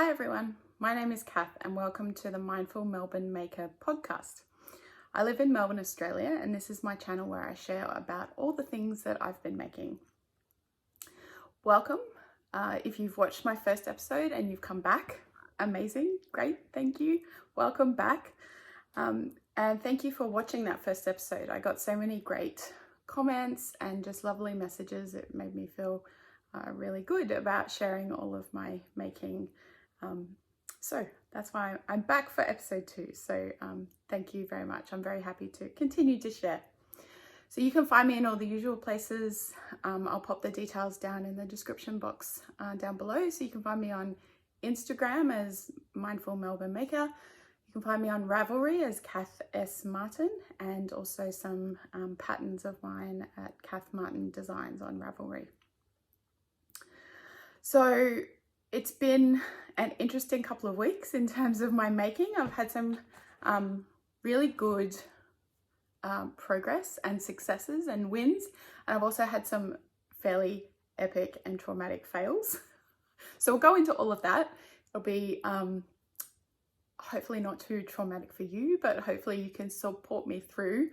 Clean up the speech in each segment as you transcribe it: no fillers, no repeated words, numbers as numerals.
Hi everyone, my name is Kath and welcome to the Mindful Melbourne Maker podcast. I live in Melbourne, Australia, and this is my channel where I share about all the things that I've been making. Welcome. If you've watched my first episode and you've come back, amazing, great, thank you. Welcome back. And thank you for watching that first episode. I got so many great comments and just lovely messages. It made me feel really good about sharing all of my making. So that's why I'm back for episode 2. So thank you very much. I'm very happy to continue to share. So you can find me in all the usual places. I'll pop the details down in the description box down below. So you can find me on Instagram as Mindful Melbourne Maker. You can find me on Ravelry as Kath S. Martin, and also some patterns of mine at Kath Martin Designs on Ravelry. So it's been an interesting couple of weeks in terms of my making. I've had some really good progress and successes and wins, and I've also had some fairly epic and traumatic fails. So we'll go into all of that. It'll be hopefully not too traumatic for you, but hopefully you can support me through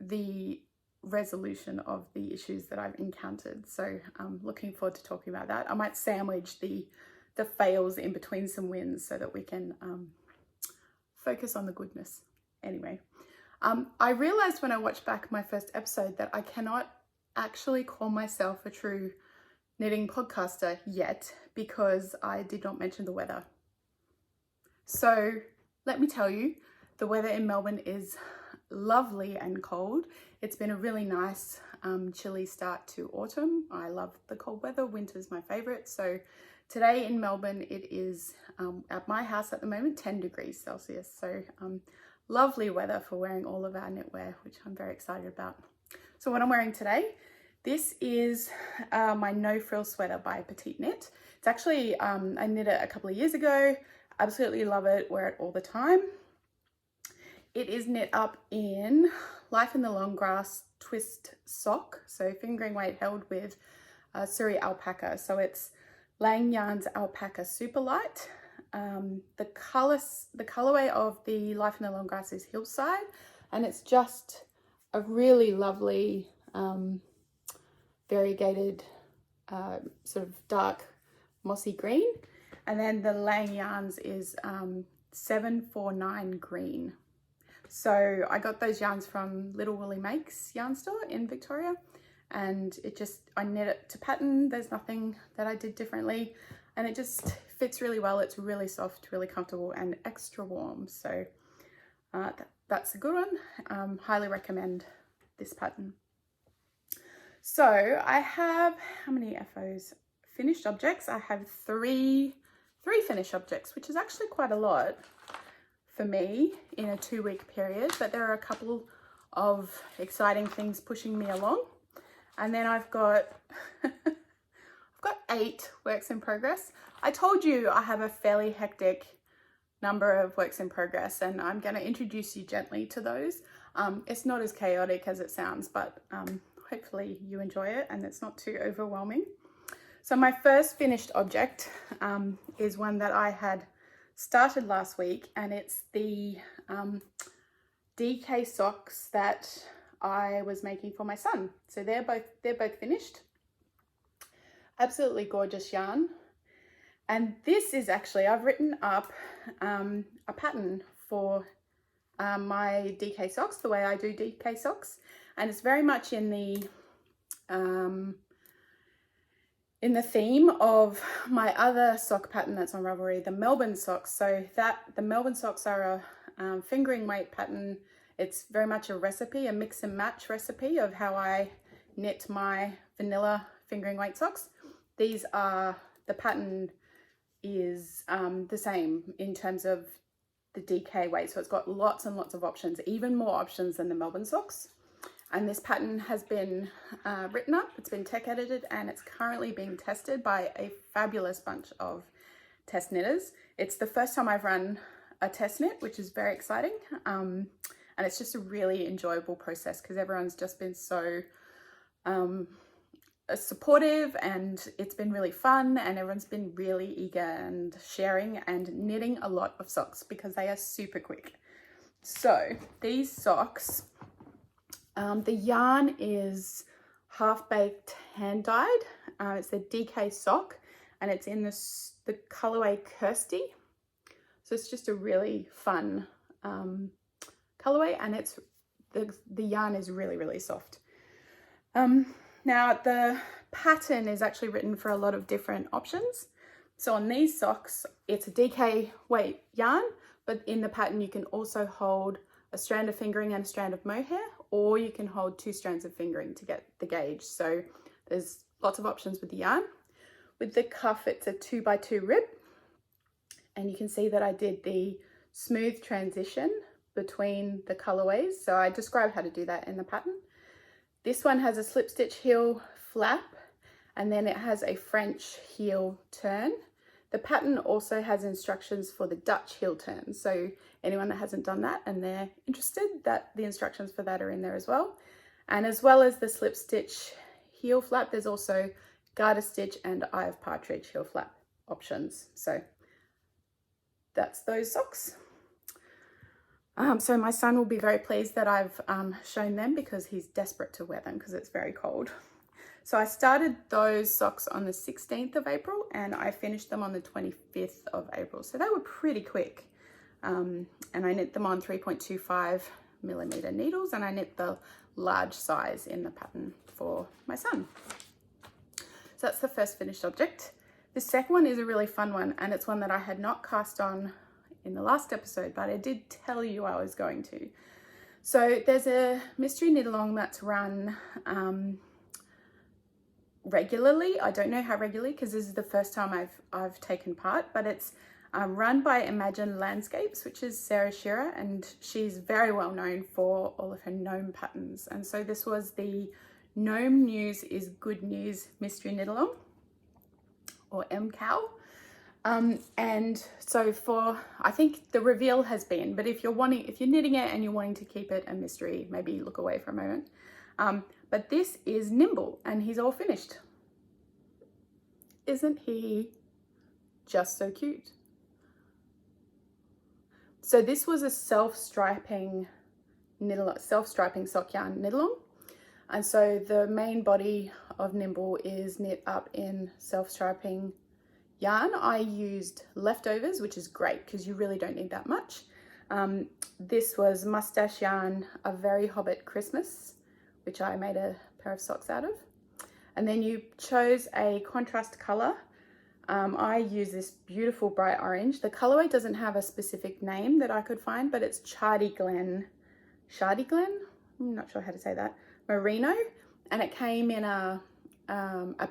the resolution of the issues that I've encountered. So I'm looking forward to talking about that. I might sandwich the fails in between some wins so that we can focus on the goodness. Anyway, I realized when I watched back my first episode that I cannot actually call myself a true knitting podcaster yet because I did not mention the weather. So let me tell you, the weather in Melbourne is lovely and cold. It's been a really nice chilly start to autumn. I love the cold weather. Winter's my favorite. So today in Melbourne, it is at my house at the moment 10 degrees Celsius. So lovely weather for wearing all of our knitwear, which I'm very excited about. So what I'm wearing today, this is my No Frill Sweater by Petite Knit. It's actually, I knit it a couple of years ago. Absolutely love it, wear it all the time. It is knit up in Life in the Long Grass twist sock, so fingering weight held with suri alpaca. So it's Lang Yarns Alpaca Superlight. The colorway of the Life in the Long Grass is Hillside, and it's just a really lovely variegated sort of dark mossy green. And then the Lang Yarns is 749 green. So I got those yarns from Little Woolly Makes yarn store in Victoria, and I knit it to pattern. There's nothing that I did differently, and it just fits really well. It's really soft, really comfortable, and extra warm. So that's a good one. Highly recommend this pattern. So I have, how many FOs? Finished objects. I have three finished objects, which is actually quite a lot for me in a 2-week period, but there are a couple of exciting things pushing me along. And then I've got 8 works in progress. I told you I have a fairly hectic number of works in progress, and I'm going to introduce you gently to those. It's not as chaotic as it sounds, but hopefully you enjoy it and it's not too overwhelming. So my first finished object is one that I had started last week, and it's the DK socks that I was making for my son. So they're both finished. Absolutely gorgeous yarn. And this is actually, I've written up a pattern for my DK socks, the way I do DK socks, and it's very much in the theme of my other sock pattern that's on Ravelry, the Melbourne socks. So the Melbourne socks are a fingering weight pattern. It's very much a recipe, a mix and match recipe of how I knit my vanilla fingering weight socks. The pattern is the same in terms of the DK weight. So it's got lots and lots of options, even more options than the Melbourne socks. And this pattern has been written up, it's been tech edited, and it's currently being tested by a fabulous bunch of test knitters. It's the first time I've run a test knit, which is very exciting. And it's just a really enjoyable process because everyone's just been so supportive, and it's been really fun, and everyone's been really eager and sharing and knitting a lot of socks because they are super quick. So these socks, the yarn is half-baked hand-dyed. It's the DK sock, and it's in the colorway Kirsty. So it's just a really fun colorway, and it's the yarn is really, really soft. Now the pattern is actually written for a lot of different options. So on these socks, it's a DK weight yarn, but in the pattern you can also hold a strand of fingering and a strand of mohair, or you can hold 2 strands of fingering to get the gauge. So there's lots of options with the yarn. With the cuff, it's a 2x2 rib, and you can see that I did the smooth transition between the colorways. So I described how to do that in the pattern. This one has a slip stitch heel flap, and then it has a French heel turn. The pattern also has instructions for the Dutch heel turn. So anyone that hasn't done that and they're interested, that the instructions for that are in there as well. And as well as the slip stitch heel flap, there's also garter stitch and eye of partridge heel flap options. So that's those socks. So my son will be very pleased that I've shown them, because he's desperate to wear them because it's very cold. So I started those socks on the 16th of April and I finished them on the 25th of April. So they were pretty quick. And I knit them on 3.25mm needles, and I knit the large size in the pattern for my son. So that's the first finished object. The second one is a really fun one, and it's one that I had not cast on in the last episode, but I did tell you I was going to. So there's a mystery knit along that's run regularly. I don't know how regularly, because this is the first time I've taken part, but it's run by Imagine Landscapes, which is Sarah Schira, and she's very well known for all of her gnome patterns. And so this was the Gnome News is Good News mystery knit along, or MKAL. And so I think the reveal has been, but if you're knitting it and you're wanting to keep it a mystery, maybe look away for a moment. But this is Gnimble, and he's all finished. Isn't he just so cute? So this was a self-striping sock yarn knit along. And so the main body of Gnimble is knit up in self-striping yarn. I used leftovers, which is great because you really don't need that much. This was MustStash yarn, a very Hobbit Christmas, which I made a pair of socks out of. And then you chose a contrast color. I use this beautiful bright orange. The colorway doesn't have a specific name that I could find, but it's Chardyglen. Chardyglen? I'm not sure how to say that. Merino, and it came in a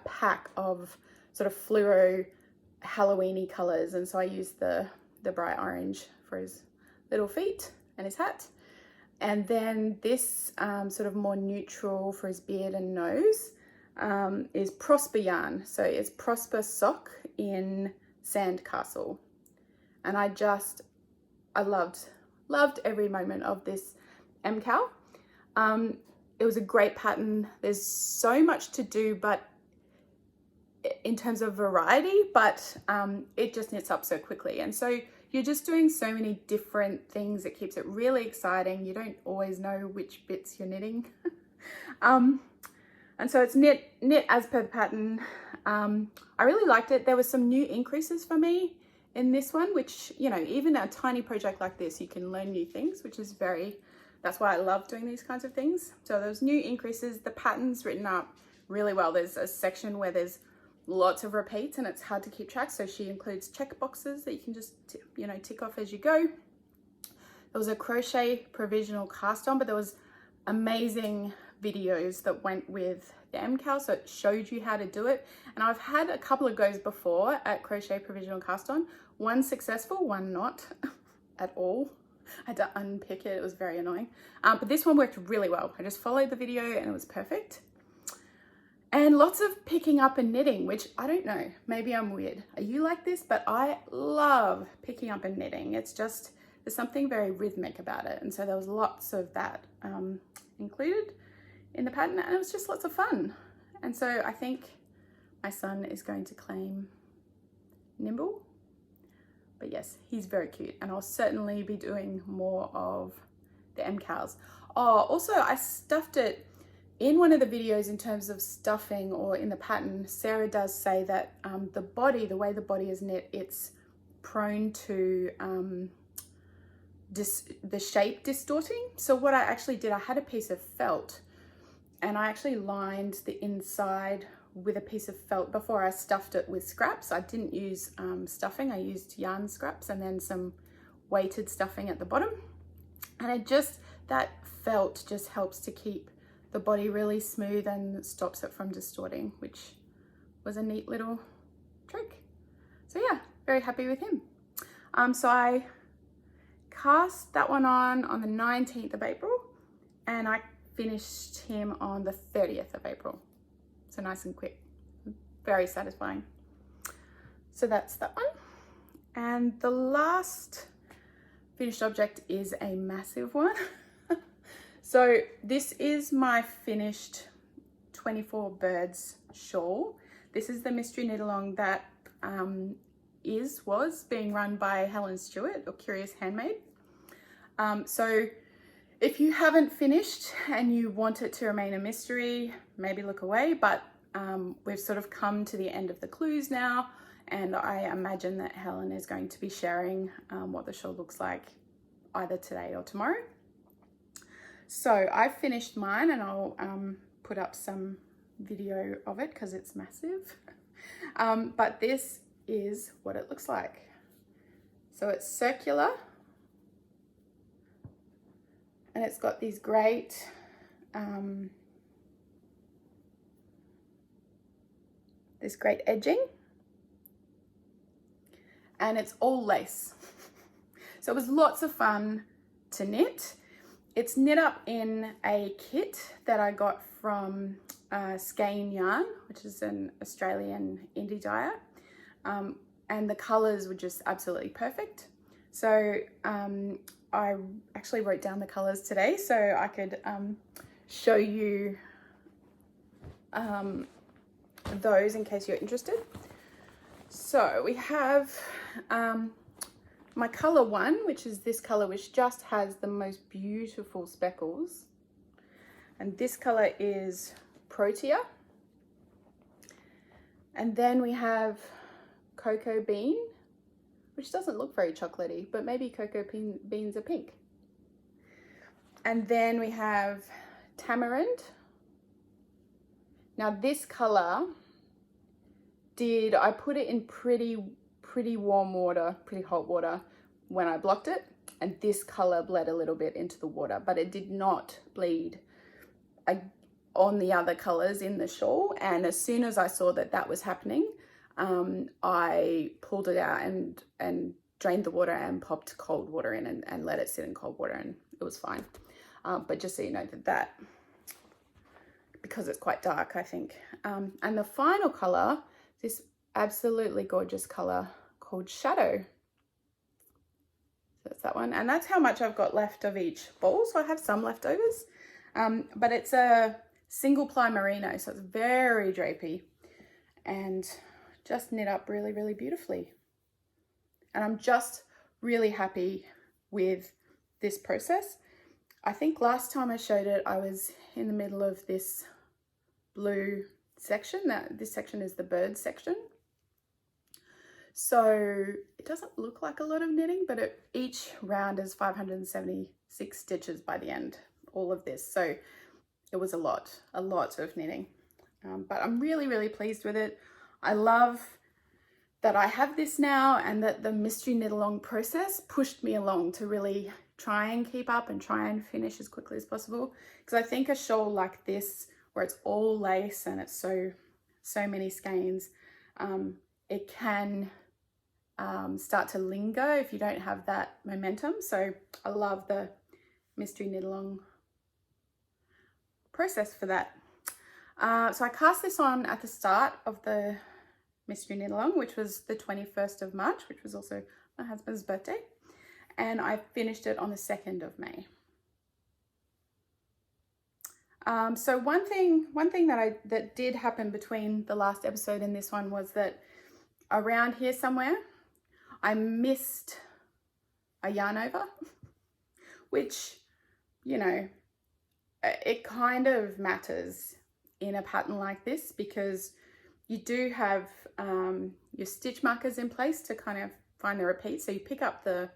pack of sort of fluoro Halloween-y colors, and so I used the bright orange for his little feet and his hat. And then this sort of more neutral for his beard and nose is Prosper yarn. So it's Prosper sock in Sandcastle, and I loved every moment of this MKAL. It was a great pattern. There's so much to do, but in terms of variety, but it just knits up so quickly. And so you're just doing so many different things. It keeps it really exciting. You don't always know which bits you're knitting. And so it's knit as per the pattern. I really liked it. There were some new increases for me in this one, which, you know, even a tiny project like this, you can learn new things, which is that's why I love doing these kinds of things. So those new increases, the pattern's written up really well. There's a section where there's lots of repeats and it's hard to keep track. So she includes check boxes that you can just, tick off as you go. There was a crochet provisional cast on, but there was amazing videos that went with the MKAL, so it showed you how to do it. And I've had a couple of goes before at crochet provisional cast on, one successful, one not at all. I had to unpick it, it was very annoying. But this one worked really well. I just followed the video and it was perfect. And lots of picking up and knitting, which I don't know, maybe I'm weird. Are you like this? But I love picking up and knitting. It's just, there's something very rhythmic about it. And so there was lots of that included in the pattern, and it was just lots of fun. And so I think my son is going to claim Gnimble. But yes, he's very cute, and I'll certainly be doing more of the MKALs. Oh, also I stuffed it in one of the videos in terms of stuffing or in the pattern. Sarah does say that the body, the way the body is knit, it's prone to the shape distorting. So what I actually did, I had a piece of felt and I actually lined the inside with a piece of felt before I stuffed it with scraps. I didn't use stuffing, I used yarn scraps and then some weighted stuffing at the bottom. And it just, that felt just helps to keep the body really smooth and stops it from distorting, which was a neat little trick. So yeah, very happy with him. So I cast that one on the 19th of April and I finished him on the 30th of April. So nice and quick, very satisfying. So that's that one. And the last finished object is a massive one. So this is my finished 24 birds shawl. This is the mystery knit along that was being run by Helen Stewart, or Curious Handmade. So if you haven't finished and you want it to remain a mystery, maybe look away, but we've sort of come to the end of the clues now, and I imagine that Helen is going to be sharing what the shawl looks like either today or tomorrow. So I've finished mine and I'll put up some video of it because it's massive. But this is what it looks like. So it's circular and it's got these great this great edging, and it's all lace. So it was lots of fun to knit. It's knit up in a kit that I got from Skein yarn, which is an Australian indie dyer, and the colors were just absolutely perfect. So I actually wrote down the colors today so I could show you those in case you're interested. So we have my color one, which is this color, which just has the most beautiful speckles, and this color is Protea. And then we have Cocoa Bean, which doesn't look very chocolatey, but maybe cocoa beans are pink. And then we have Tamarind. Now this color, I put it in pretty warm water, pretty hot water when I blocked it, and this color bled a little bit into the water, but it did not bleed on the other colors in the shawl. And as soon as I saw that that was happening, I pulled it out and drained the water and popped cold water in and let it sit in cold water, and it was fine. But just so you know that because it's quite dark, I think. And the final color, this absolutely gorgeous color called Shadow. So that's that one, and that's how much I've got left of each ball. So I have some leftovers, but it's a single ply merino, so it's very drapey and just knit up really, really beautifully. And I'm just really happy with this process. I think last time I showed it, I was in the middle of this blue section. This section is the bird section. So it doesn't look like a lot of knitting, but each round is 576 stitches by the end, all of this. So it was a lot of knitting, but I'm really, really pleased with it. I love that I have this now, and that the mystery knit along process pushed me along to really try and keep up and try and finish as quickly as possible. Because I think a shawl like this, where it's all lace and it's so many skeins, it can start to linger if you don't have that momentum. So I love the mystery knit along process for that. So I cast this on at the start of the mystery knit along, which was the 21st of March, which was also my husband's birthday, and I finished it on the 2nd of May. So one thing that did happen between the last episode and this one was that around here somewhere, I missed a yarn over, which, you know, it kind of matters in a pattern like this because you do have your stitch markers in place to kind of find the repeat. So you pick up the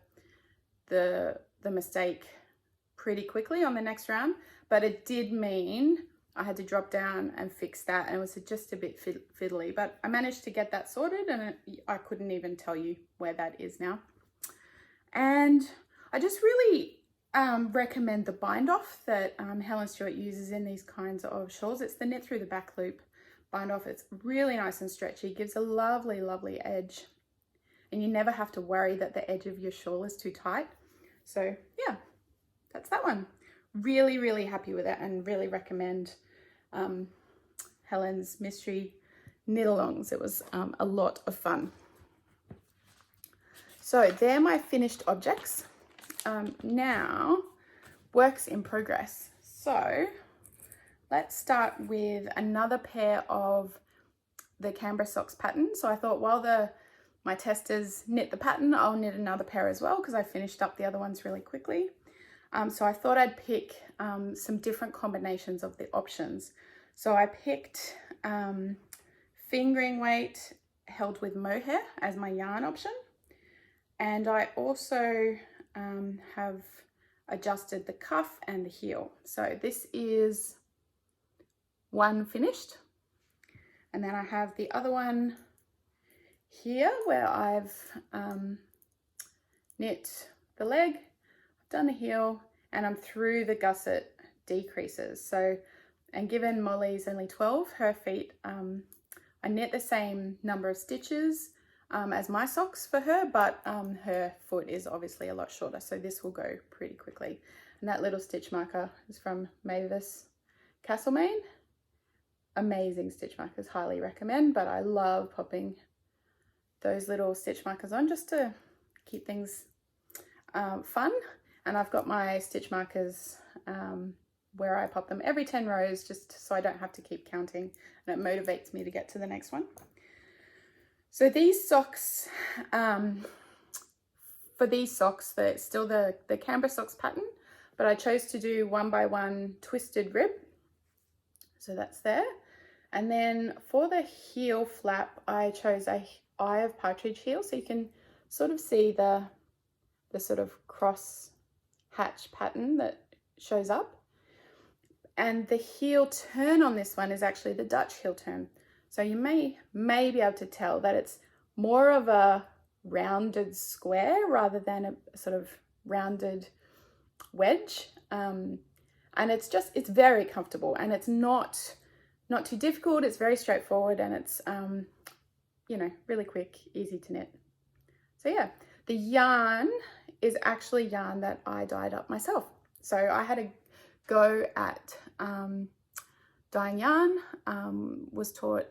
mistake pretty quickly on the next round, but it did mean I had to drop down and fix that, and it was just a bit fiddly, but I managed to get that sorted, and I couldn't even tell you where that is now. And I just really recommend the bind off that Helen Stewart uses in these kinds of shawls. It's the knit through the back loop bind off. It's really nice and stretchy, gives a lovely, lovely edge, and you never have to worry that the edge of your shawl is too tight. So yeah, that's that one. Really, really happy with it, and really recommend Helen's mystery knit alongs. It was a lot of fun. So they're my finished objects. Now, works in progress. So let's start with another pair of the Canberra Socks pattern. So I thought while my testers knit the pattern, I'll knit another pair as well because I finished up the other ones really quickly. So I thought I'd pick some different combinations of the options. So I picked fingering weight held with mohair as my yarn option. And I also have adjusted the cuff and the heel. So this is one finished. And then I have the other one here where I've knit the leg, done the heel, and I'm through the gusset decreases. So, and given Molly's only 12, her feet, I knit the same number of stitches as my socks for her, but her foot is obviously a lot shorter, so this will go pretty quickly. And that little stitch marker is from Mavis Castlemaine. Amazing stitch markers, highly recommend, but I love popping those little stitch markers on just to keep things fun. And I've got my stitch markers where I pop them every 10 rows just so I don't have to keep counting, and it motivates me to get to the next one. So these socks, for these socks, they're still the Canberra Socks pattern, but I chose to do 1x1 twisted rib. So that's there. And then for the heel flap, I chose a Eye of Partridge heel. So you can sort of see the sort of cross hatch pattern that shows up. And the heel turn on this one is actually the Dutch heel turn. So you may be able to tell that it's more of a rounded square rather than a sort of rounded wedge. And it's very comfortable, and it's not too difficult. It's very straightforward, and it's, you know, really quick, easy to knit. So yeah, the yarn is actually yarn that I dyed up myself. So I had a go at dyeing yarn, was taught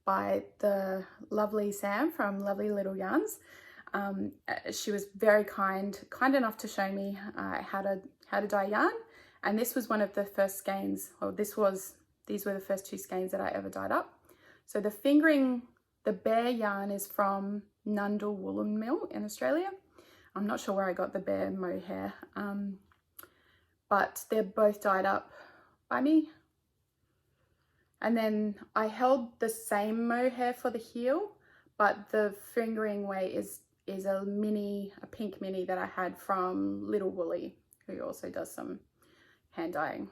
by the lovely Sam from Lovely Little Yarns. She was very kind enough to show me how to dye yarn, and this was one of the first skeins, or these were the first 2 skeins that I ever dyed up. So the bare yarn is from Nundle Woollen Mill in Australia. I'm not sure where I got the bare mohair, but they're both dyed up by me. And then I held the same mohair for the heel, but the fingering weight is a pink mini that I had from Little Woolly, who also does some hand dyeing.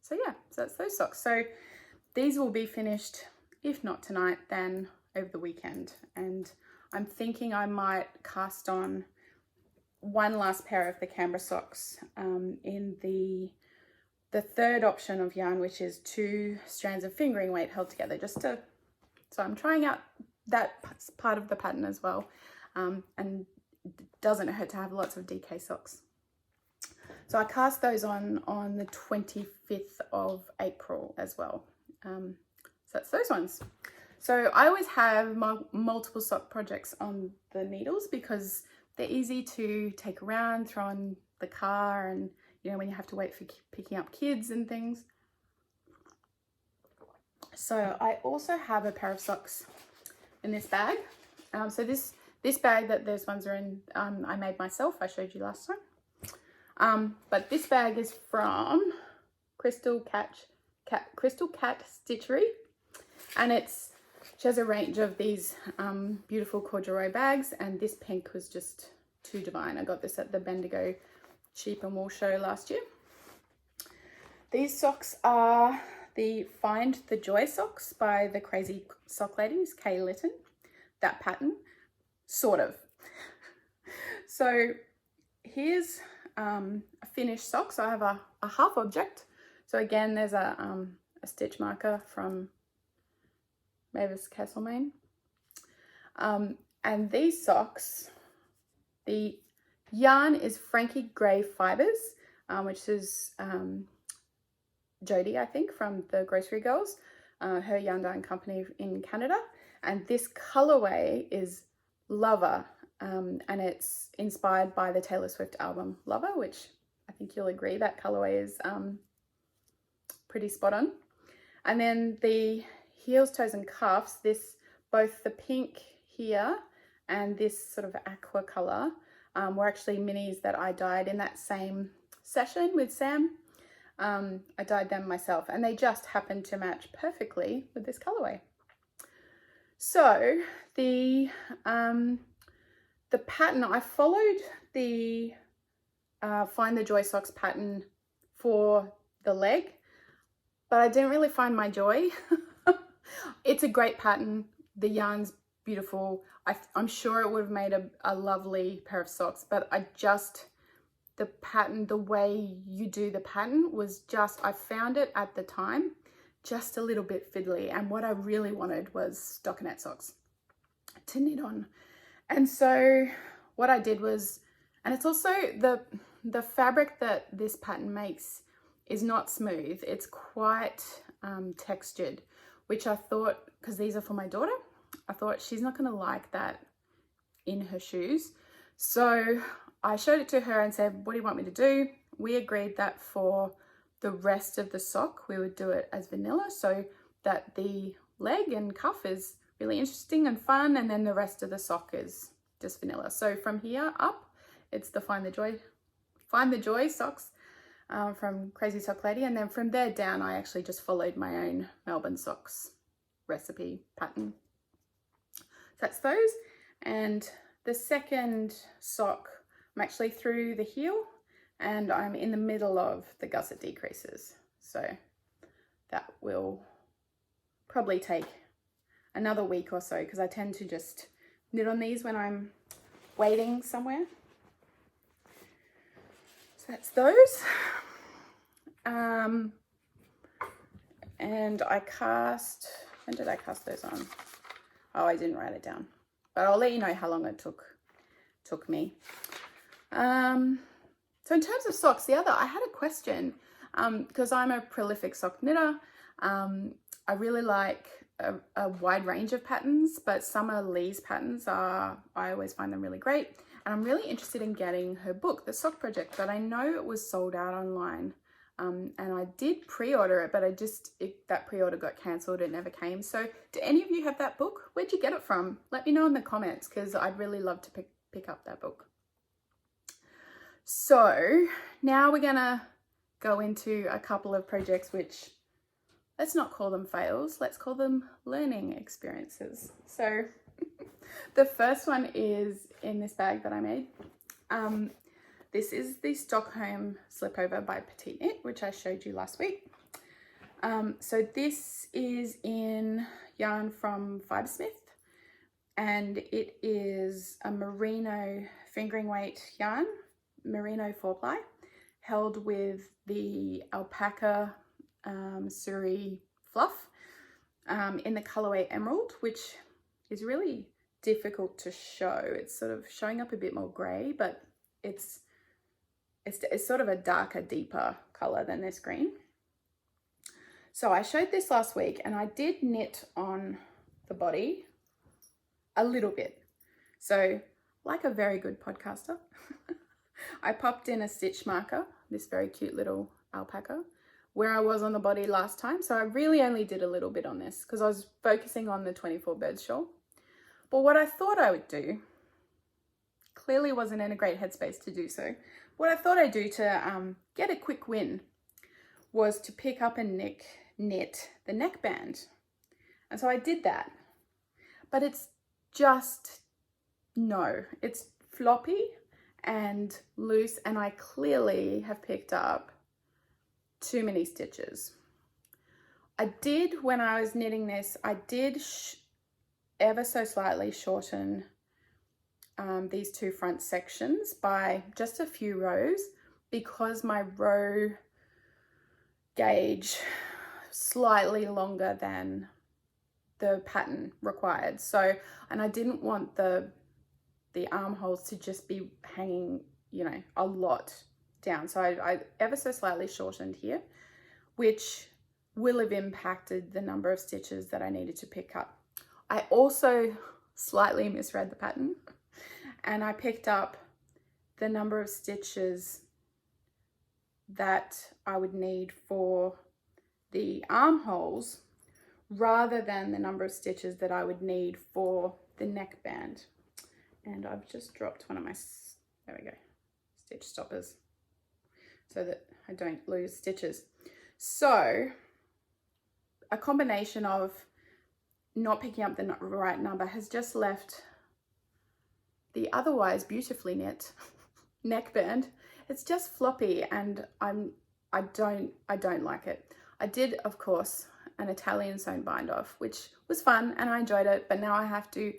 So yeah, so that's those socks. So these will be finished, if not tonight, then over the weekend. And I'm thinking I might cast on one last pair of the Canberra Socks in the third option of yarn, which is 2 strands of fingering weight held together, so I'm trying out that part of the pattern as well, and it doesn't hurt to have lots of DK socks. So I cast those on the 25th of April as well. So that's those ones. So I always have multiple sock projects on the needles because they're easy to take around, throw in the car, and you know, when you have to wait for picking up kids and things. So I also have a pair of socks in this bag. So this bag that those ones are in, I made myself. I showed you last time. But this bag is from Crystal Cat Stitchery, and she has a range of these beautiful corduroy bags, and this pink was just too divine. I got this at the Bendigo Sheep and Wool show last year. These socks are the Find the Joy socks by the Crazy Sock Ladies, Kay Litton. That pattern, sort of. So here's a finished sock. So I have a half object. So again, there's a stitch marker from Mavis Castlemaine. And these socks, the yarn is Frankie Grey Fibres, which is Jodie, I think, from the Grocery Girls, her yarn dyeing company in Canada. And this colorway is Lover, and it's inspired by the Taylor Swift album Lover, which I think you'll agree that colorway is pretty spot on. And then the heels, toes and cuffs, both the pink here and this sort of aqua color were actually minis that I dyed in that same session with Sam. I dyed them myself, and they just happened to match perfectly with this colorway. So the pattern, I followed the Find the Joy socks pattern for the leg, but I didn't really find my joy. It's a great pattern. The yarn's beautiful. I'm sure it would have made a lovely pair of socks, but the pattern, the way you do the pattern was just, I found it at the time just a little bit fiddly, and what I really wanted was stockinette socks to knit on. And so what I did was, and it's also the fabric that this pattern makes is not smooth, it's quite textured, which I thought, because these are for my daughter, I thought she's not going to like that in her shoes. So I showed it to her and said, what do you want me to do? We agreed that for the rest of the sock we would do it as vanilla, so that the leg and cuff is really interesting and fun, and then the rest of the sock is just vanilla. So from here up, it's the Find the Joy socks from Crazy Sock Lady, and then from there down I actually just followed my own Melbourne socks recipe pattern. So that's those. And the second sock, I'm actually through the heel and I'm in the middle of the gusset decreases. So that will probably take another week or so, because I tend to just knit on these when I'm waiting somewhere. So that's those. And I cast, when did I cast those on? Oh, I didn't write it down, but I'll let you know how long it took me. So in terms of socks, I had a question, because I'm a prolific sock knitter. I really like a wide range of patterns, but Summer Lee's patterns I always find them really great. And I'm really interested in getting her book, The Sock Project, but I know it was sold out online. And I did pre-order it, but that pre-order got cancelled. It never came. So do any of you have that book? Where'd you get it from? Let me know in the comments, because I'd really love to pick up that book. So now we're gonna go into a couple of projects which, let's not call them fails, let's call them learning experiences. So the first one is in this bag that I made. This is the Stockholme slipover by Petite Knit, which I showed you last week. So this is in yarn from Fibresmith, and it is a merino fingering weight yarn, merino 4-ply, held with the alpaca suri fluff in the colorway Emerald, which is really difficult to show. It's sort of showing up a bit more grey, but it's sort of a darker, deeper color than this green. So I showed this last week, and I did knit on the body a little bit. So like a very good podcaster, I popped in a stitch marker this very cute little alpaca where I was on the body last time. So I really only did a little bit on this because I was focusing on the 24 bird shawl. But what I thought I would do, clearly wasn't in a great headspace to do so. What I thought I'd do to get a quick win was to pick up and knit the neckband. And so I did that, but it's just, no, it's floppy and loose, and I clearly have picked up too many stitches. I did, when I was knitting this, I did ever so slightly shorten these two front sections by just a few rows because my row gauge slightly longer than the pattern required. So, and I didn't want the armholes to just be hanging, you know, a lot down. So I ever so slightly shortened here, which will have impacted the number of stitches that I needed to pick up. I also slightly misread the pattern and I picked up the number of stitches that I would need for the armholes rather than the number of stitches that I would need for the neckband. And I've just dropped one of my, there we go, stitch stoppers so that I don't lose stitches. So a combination of not picking up the right number has just left the otherwise beautifully knit neckband. It's just floppy and I don't like it. I did, of course, an Italian sewn bind off, which was fun and I enjoyed it, but now I have to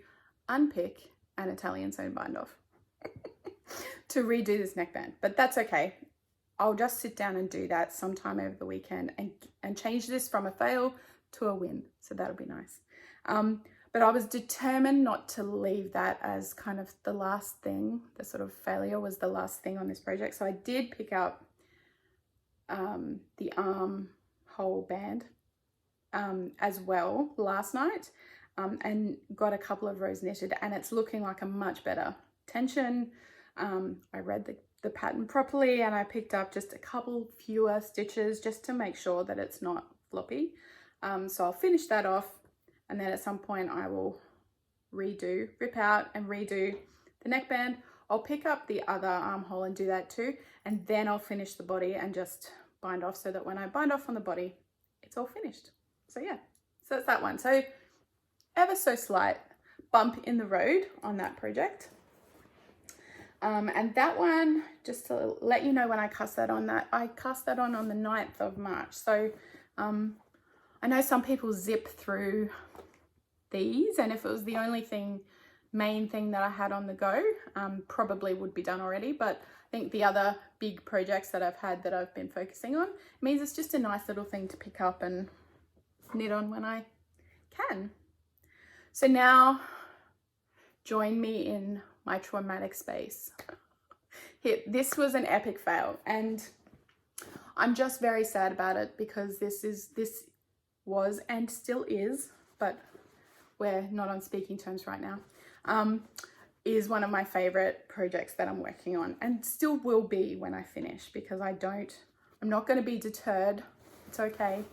unpick an Italian sewn bind off to redo this neckband, but that's okay. I'll just sit down and do that sometime over the weekend and change this from a fail to a win. So that'll be nice. But I was determined not to leave that as kind of the last thing. The sort of failure was the last thing on this project. So I did pick up the armhole band as well last night and got a couple of rows knitted, and it's looking like a much better tension. I read the pattern properly and I picked up just a couple fewer stitches just to make sure that it's not floppy. So I'll finish that off, and then at some point I will rip out and redo the neckband. I'll pick up the other armhole and do that too, and then I'll finish the body and just bind off so that when I bind off on the body, it's all finished. So yeah, so that's that one. So ever so slight bump in the road on that project. And that one, just to let you know when I cast that on, I cast that on the 9th of March. So I know some people zip through these, and if it was the only main thing that I had on the go, probably would be done already. But I think the other big projects that I've had that I've been focusing on means it's just a nice little thing to pick up and knit on when I can. So now join me in my traumatic space. This was an epic fail, and I'm just very sad about it because this was and still is, but we're not on speaking terms right now, is one of my favorite projects that I'm working on, and still will be when I finish, because I'm not going to be deterred. It's okay.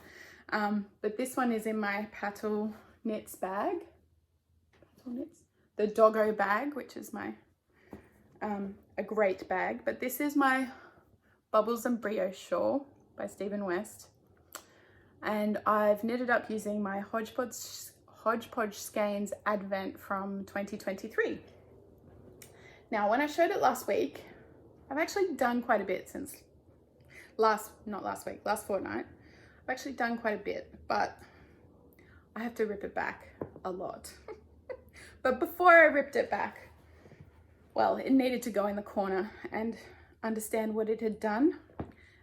But this one is in my Patel Knits bag. The doggo bag, which is my a great bag. But this is my Bubbles and Brioche shawl by Stephen West, and I've knitted up using my Hodgepodge Skeins Advent from 2023. Now, when I showed it last week, I've actually done quite a bit since last fortnight. I've actually done quite a bit, but I have to rip it back a lot. But before I ripped it back, well, it needed to go in the corner and understand what it had done,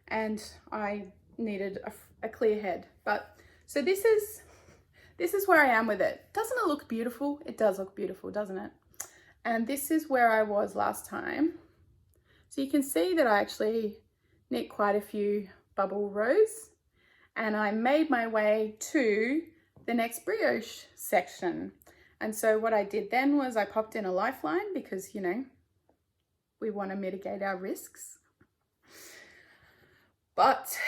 and I needed a clear head. But so this is where I am with it. Doesn't it look beautiful? It does look beautiful, doesn't it? And this is where I was last time. So you can see that I actually knit quite a few bubble rows, and I made my way to the next brioche section. And so what I did then was I popped in a lifeline because, you know, we want to mitigate our risks. But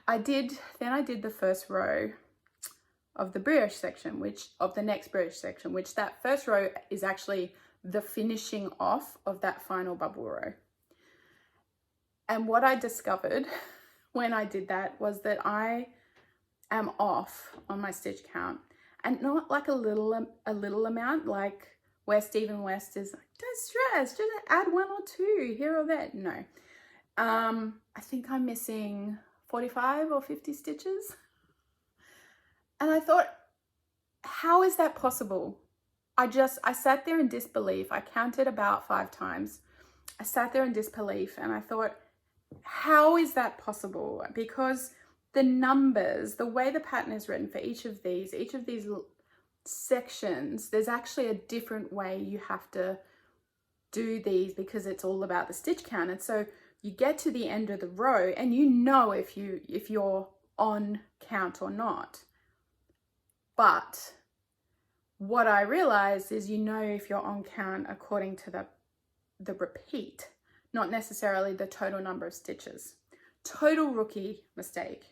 I did the first row of the brioche section, of the next brioche section, which that first row is actually the finishing off of that final bubble row. And what I discovered when I did that was that I am off on my stitch count, and not like a little amount, like where Stephen West is like, don't stress, just add 1 or 2 here or there. No. I think I'm missing 45 or 50 stitches. And I thought, how is that possible? I sat there in disbelief. I counted about 5 times. I sat there in disbelief and I thought, how is that possible? Because the numbers, the way the pattern is written for each of these sections, there's actually a different way you have to do these, because it's all about the stitch count. And so you get to the end of the row and you know if you're on count or not. But what I realized is, you know, if you're on count according to the repeat, not necessarily the total number of stitches. Total rookie mistake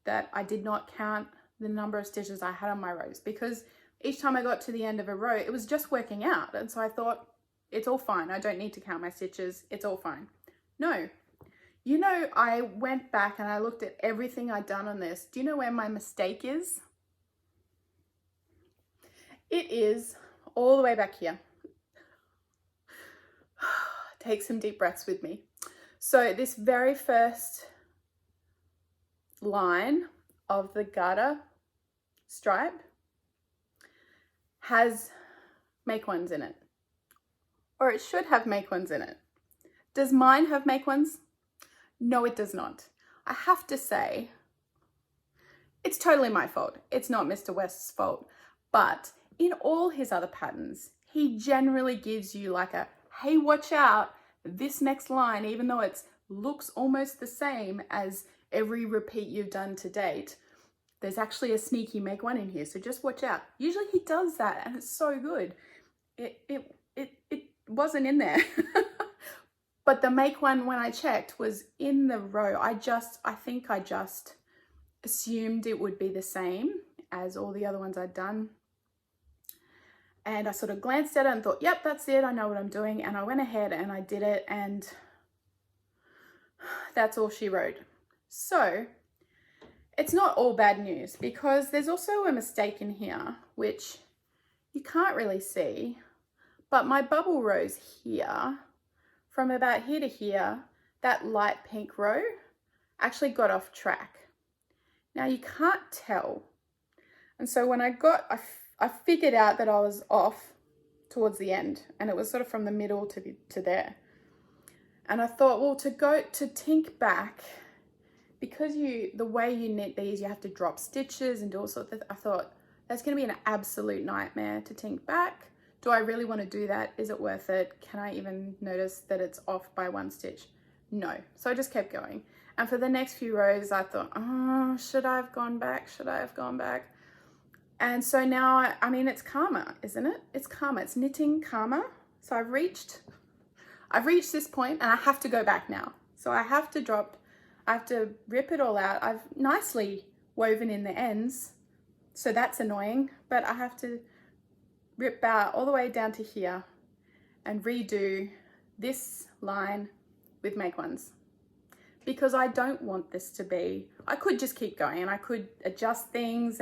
that I did not count the number of stitches I had on my rows, because each time I got to the end of a row, it was just working out. And so I thought, it's all fine. I don't need to count my stitches. It's all fine. No. You know, I went back and I looked at everything I'd done on this. Do you know where my mistake is? It is all the way back here. Take some deep breaths with me. So this very first line of the garter stripe has make ones in it, or it should have make ones in it. Does mine have make ones? No, it does not. I have to say, it's totally my fault. It's not Mr. West's fault. But in all his other patterns, he generally gives you like a, hey, watch out, this next line, even though it looks almost the same as every repeat you've done to date, there's actually a sneaky make one in here, so just watch out. Usually he does that and it's so good. It wasn't in there. But the make one, when I checked, was in the row. I think I just assumed it would be the same as all the other ones I'd done. And I sort of glanced at it and thought, yep, that's it. I know what I'm doing. And I went ahead and I did it, and that's all she wrote. So it's not all bad news, because there's also a mistake in here, which you can't really see, but my bubble rows here, from about here to here, that light pink row actually got off track. Now you can't tell. And so when I figured out that I was off towards the end, and it was sort of from the middle to there. And I thought, well, to tink back, because the way you knit these, you have to drop stitches and do all sorts of, I thought, that's going to be an absolute nightmare to tink back. Do I really want to do that? Is it worth it? Can I even notice that it's off by 1 stitch? No. So I just kept going. And for the next few rows, I thought, oh, should I have gone back? Should I have gone back? And so now, I mean, it's karma, isn't it? It's karma. It's knitting karma. So I've reached this point and I have to go back now. So I have to rip it all out. I've nicely woven in the ends, so that's annoying, but I have to rip out all the way down to here and redo this line with make ones, because I don't want this to be, I could just keep going and I could adjust things,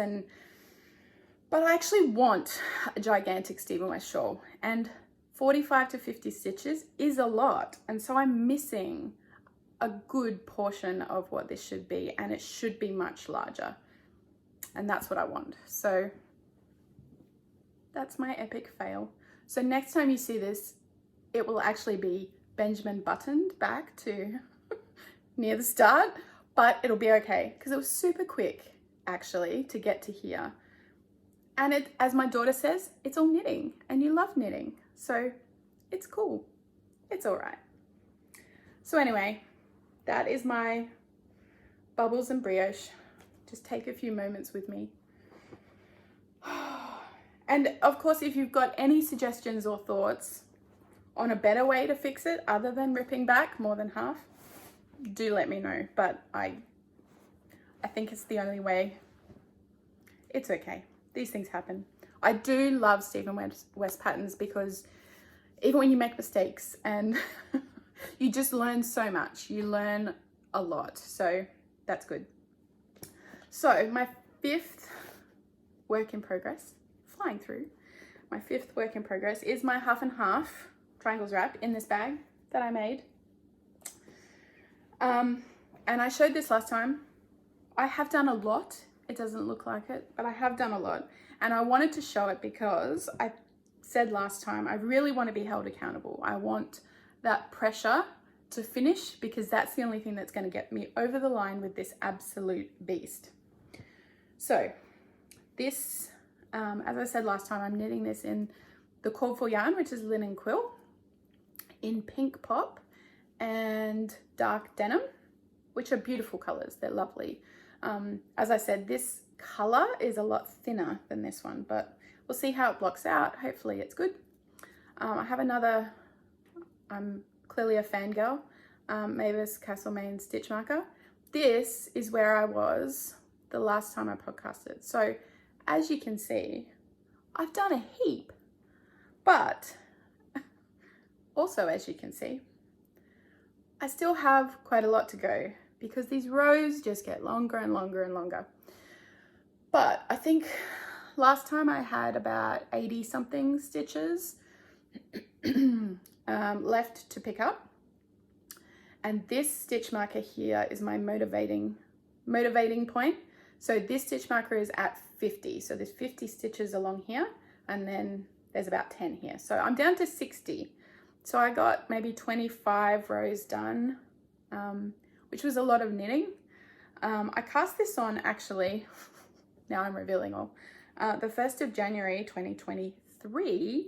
but I actually want a gigantic Stephen West shawl, and 45 to 50 stitches is a lot. And so I'm missing a good portion of what this should be, and it should be much larger. And that's what I want. So that's my epic fail. So next time you see this, it will actually be Benjamin buttoned back to near the start, but it'll be okay, because it was super quick actually to get to here. And it, as my daughter says, it's all knitting, and you love knitting. So it's cool. It's all right. So anyway, that is my bubbles and brioche. Just take a few moments with me. And of course, if you've got any suggestions or thoughts on a better way to fix it other than ripping back more than half, do let me know, but I think it's the only way. It's okay. These things happen. I do love Stephen West patterns because even when you make mistakes and you just learn so much, you learn a lot. So that's good. So my fifth work in progress, flying through, my fifth work in progress is my half and half triangles wrap in this bag that I made. And I showed this last time. I have done a lot. It doesn't look like it, but I have done a lot. And I wanted to show it because I said last time, I really want to be held accountable. I want that pressure to finish because that's the only thing that's going to get me over the line with this absolute beast. So this, as I said last time, I'm knitting this in the called for yarn, which is linen quill, in pink pop and dark denim, which are beautiful colors. They're lovely. As I said, this color is a lot thinner than this one, but we'll see how it blocks out. Hopefully it's good. I have another, I'm clearly a fangirl, Mavis Castlemaine stitch marker. This is where I was the last time I podcasted. So as you can see, I've done a heap, but also as you can see, I still have quite a lot to go because these rows just get longer and longer and longer. But I think last time I had about 80 something stitches left to pick up. And this stitch marker here is my motivating point. So this stitch marker is at 50. So there's 50 stitches along here and then there's about 10 here. So I'm down to 60. So I got maybe 25 rows done, which was a lot of knitting. I cast this on actually, now I'm revealing all, the 1st of January 2023.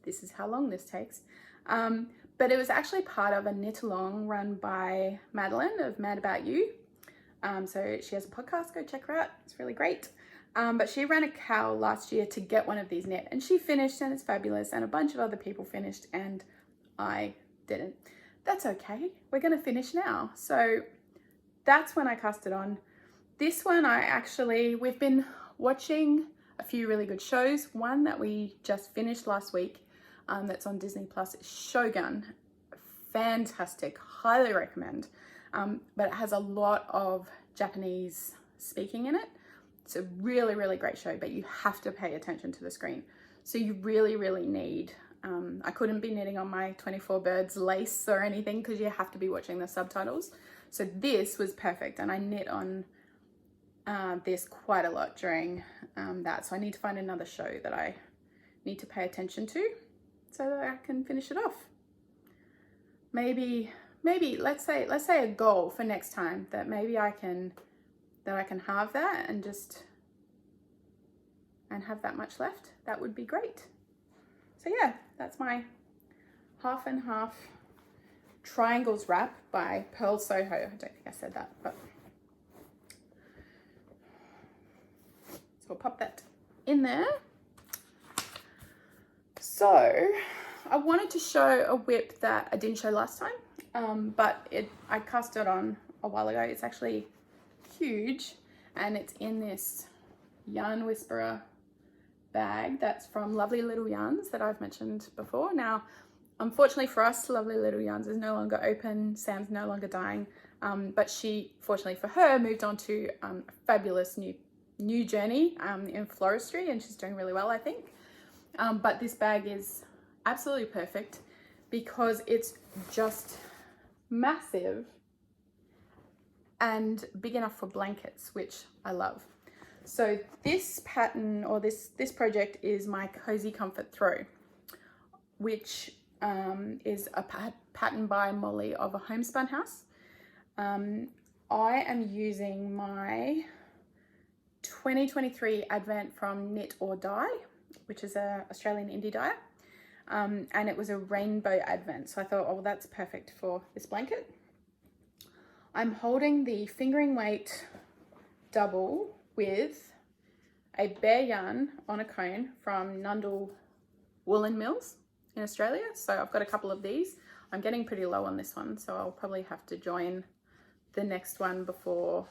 This is how long this takes. But it was actually part of a knit along run by Madeline of Mad About You. So she has a podcast, go check her out. It's really great. But she ran a MKAL last year to get one of these knit and she finished and it's fabulous and a bunch of other people finished and I didn't. That's okay. We're going to finish now. So that's when I cast it on. This one we've been watching a few really good shows. One that we just finished last week that's on Disney Plus is Shogun. Fantastic, highly recommend. But it has a lot of Japanese speaking in it. It's a really, really great show, but you have to pay attention to the screen. So you really, really need, I couldn't be knitting on my 24 birds lace or anything because you have to be watching the subtitles. So this was perfect and I knit on this quite a lot during that. So I need to find another show that I need to pay attention to so that I can finish it off. Maybe let's say a goal for next time that maybe I can halve that and have that much left. That would be great. So yeah, that's my half and half triangles wrap by Pearl Soho. I don't think I said that, but so we'll pop that in there. So I wanted to show a whip that I didn't show last time, but I cast it on a while ago. It's actually huge and it's in this Yarn Whisperer bag that's from Lovely Little Yarns that I've mentioned before. Now, unfortunately for us, Lovely Little Yarns is no longer open. Sam's no longer dying, but she, fortunately for her, moved on to a fabulous new journey in floristry and she's doing really well, I think. But this bag is absolutely perfect because it's just massive and big enough for blankets, which I love. So this pattern or this project is my Cozy Comfort Throw, which is a pattern by Molly of A Homespun House. I am using my 2023 Advent from Knit or Dye, which is an Australian indie dyer. And it was a rainbow Advent. So I thought, oh, well, that's perfect for this blanket. I'm holding the fingering weight double with a bare yarn on a cone from Nundle Woollen Mills in Australia. So I've got a couple of these. I'm getting pretty low on this one, so I'll probably have to join the next one before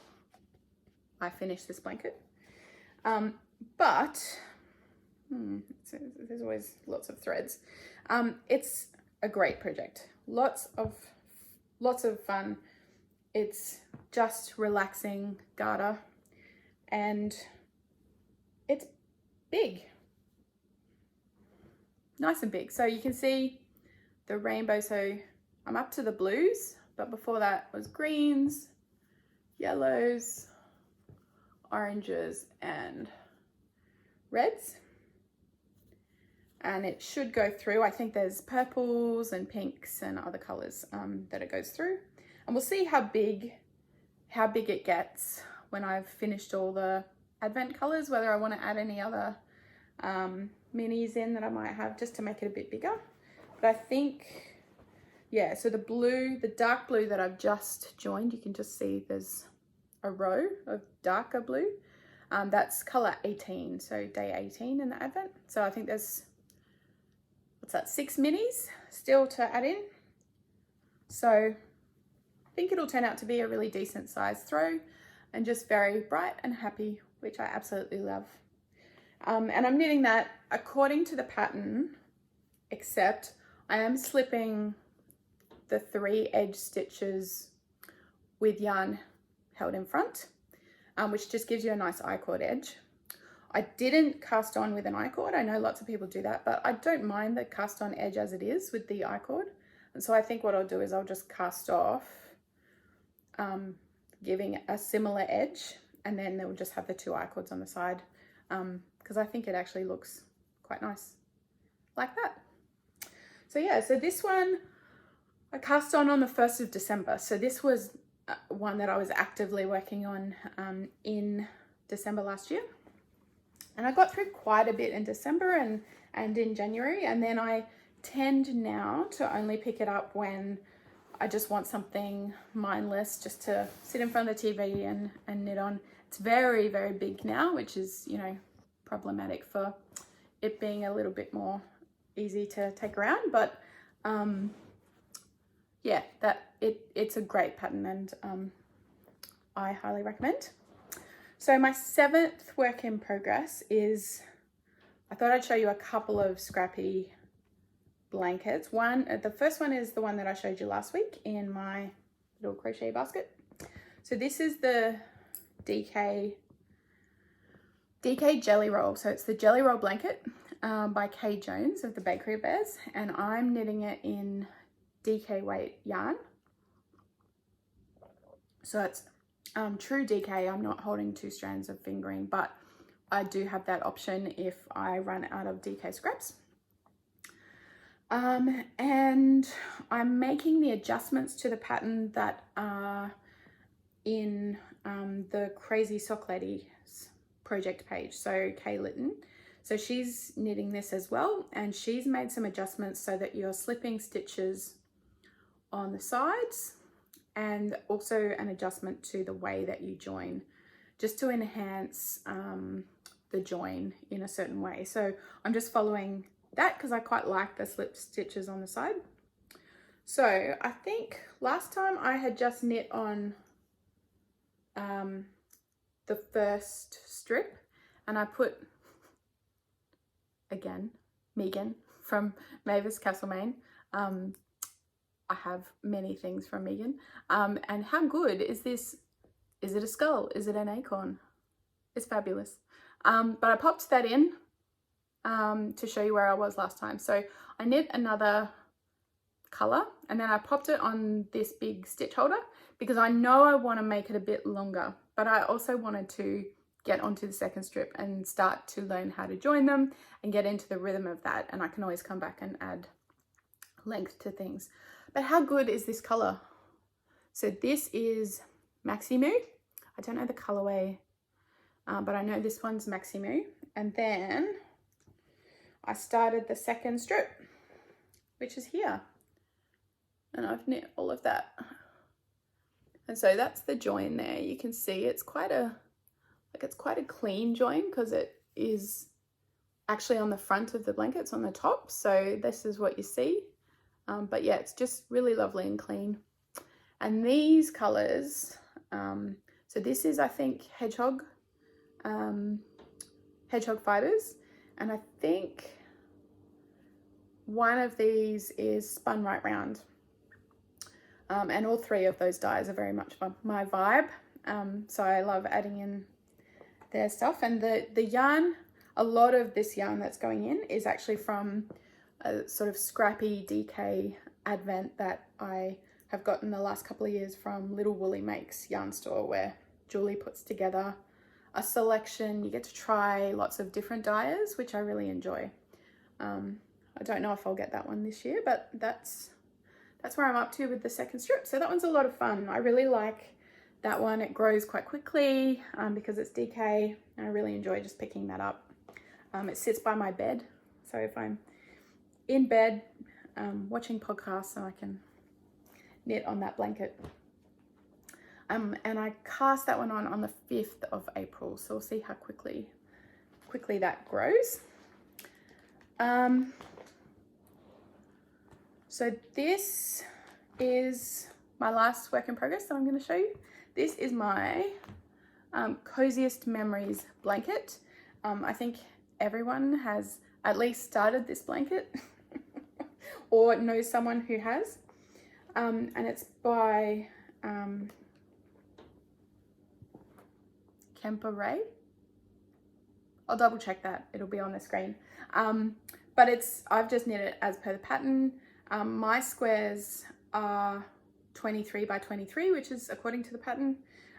I finish this blanket. But there's always lots of threads. It's a great project. Lots of fun. It's just relaxing garter, and it's big, nice and big. So you can see the rainbow. So I'm up to the blues, but before that was greens, yellows, oranges, and reds. And it should go through. I think there's purples and pinks and other colors that it goes through. And we'll see how big it gets when I've finished all the advent colors, whether I want to add any other minis in that I might have just to make it a bit bigger. But I think, yeah, so the dark blue that I've just joined, you can just see there's a row of darker blue. That's color 18, so day 18 in the advent. So I think there's, what's that, 6 minis still to add in. So I think it'll turn out to be a really decent size throw and just very bright and happy, which I absolutely love. And I'm knitting that according to the pattern, except I am slipping the 3 edge stitches with yarn held in front, which just gives you a nice I-cord edge. I didn't cast on with an I-cord. I know lots of people do that, but I don't mind the cast on edge as it is with the I-cord. And so I think what I'll do is I'll just cast off, giving a similar edge, and then they'll just have the 2 I-cords on the side, because I think it actually looks quite nice like that. So yeah, so this one I cast on the 1st of December. So this was one that I was actively working on in December last year. And I got through quite a bit in December and in January. And then I tend now to only pick it up when I just want something mindless, just to sit in front of the TV and knit on. It's very, very big now, which is, you know, problematic for it being a little bit more easy to take around. But yeah, it's a great pattern, and I highly recommend. So my 7th work in progress is, I thought I'd show you a couple of scrappy blankets. The first one is the one that I showed you last week in my little crochet basket. So this is the DK Jelly Roll. So it's the Jelly Roll blanket by Kay Jones of the Bakery Bears, and I'm knitting it in DK weight yarn. So it's true DK. I'm not holding 2 strands of fingering, but I do have that option if I run out of DK scraps. And I'm making the adjustments to the pattern that are in the Crazy Sock Lady's project page. So Kay Litton, so she's knitting this as well, and she's made some adjustments so that you're slipping stitches on the sides, and also an adjustment to the way that you join, just to enhance the join in a certain way. So I'm just following that because I quite like the slip stitches on the side. So I think last time I had just knit on the first strip, and I put, again, Megan from Mavis Castlemaine. I have many things from Megan. And how good is this? Is it a skull? Is it an acorn? It's fabulous. But I popped that in to show you where I was last time. So I knit another color, and then I popped it on this big stitch holder because I know I want to make it a bit longer, but I also wanted to get onto the second strip and start to learn how to join them and get into the rhythm of that. And I can always come back and add length to things. But how good is this color? So this is Maximu. I don't know the colorway, but I know this one's Maximu. And then I started the second strip, which is here. And I've knit all of that. And so that's the join there. You can see it's quite a clean join because it is actually on the front of the blanket. It's on the top. So this is what you see. But yeah, it's just really lovely and clean. And these colors, so this is, I think, hedgehog fibres, and I think one of these is spun right round. And all three of those dyes are very much my vibe. So I love adding in their stuff. And the yarn, a lot of this yarn that's going in is actually from a sort of scrappy DK advent that I have gotten the last couple of years from Little Woolly Makes yarn store, where Julie puts together a selection. You get to try lots of different dyers, which I really enjoy. I don't know if I'll get that one this year, but that's where I'm up to with the second strip. So that one's a lot of fun. I really like that one. It grows quite quickly because it's DK. I really enjoy just picking that up. It sits by my bed. So if I'm in bed watching podcasts, so I can knit on that blanket. And I cast that one on the 5th of April. So we'll see how quickly that grows. So this is my last work in progress that I'm going to show you. This is my Coziest Memories blanket. I think everyone has at least started this blanket or knows someone who has. And it's by Canberra. I'll double check that. It'll be on the screen. But I've just knit it as per the pattern. My squares are 23 by 23, which is according to the pattern.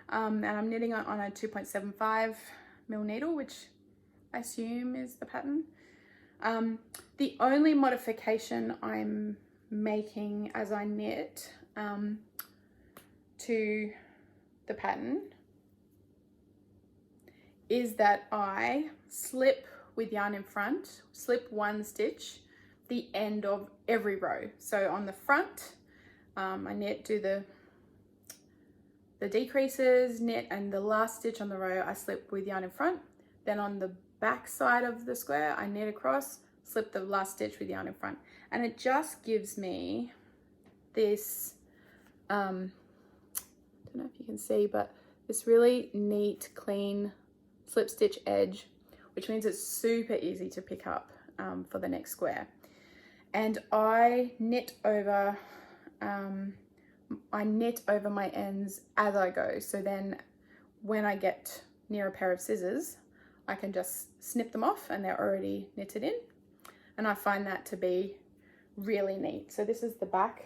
And I'm knitting it on a 2.75 mil needle, which I assume is the pattern. The only modification I'm making as I knit to the pattern is that I slip with yarn in front, slip one stitch the end of every row. So on the front, I knit, do the decreases, knit, and the last stitch on the row I slip with yarn in front. Then on the back side of the square, I knit across, slip the last stitch with yarn in front. And it just gives me this, I don't know if you can see, but this really neat, clean slip stitch edge, which means it's super easy to pick up for the next square. And I knit over my ends as I go. So then when I get near a pair of scissors, I can just snip them off and they're already knitted in. And I find that to be really neat. So this is the back.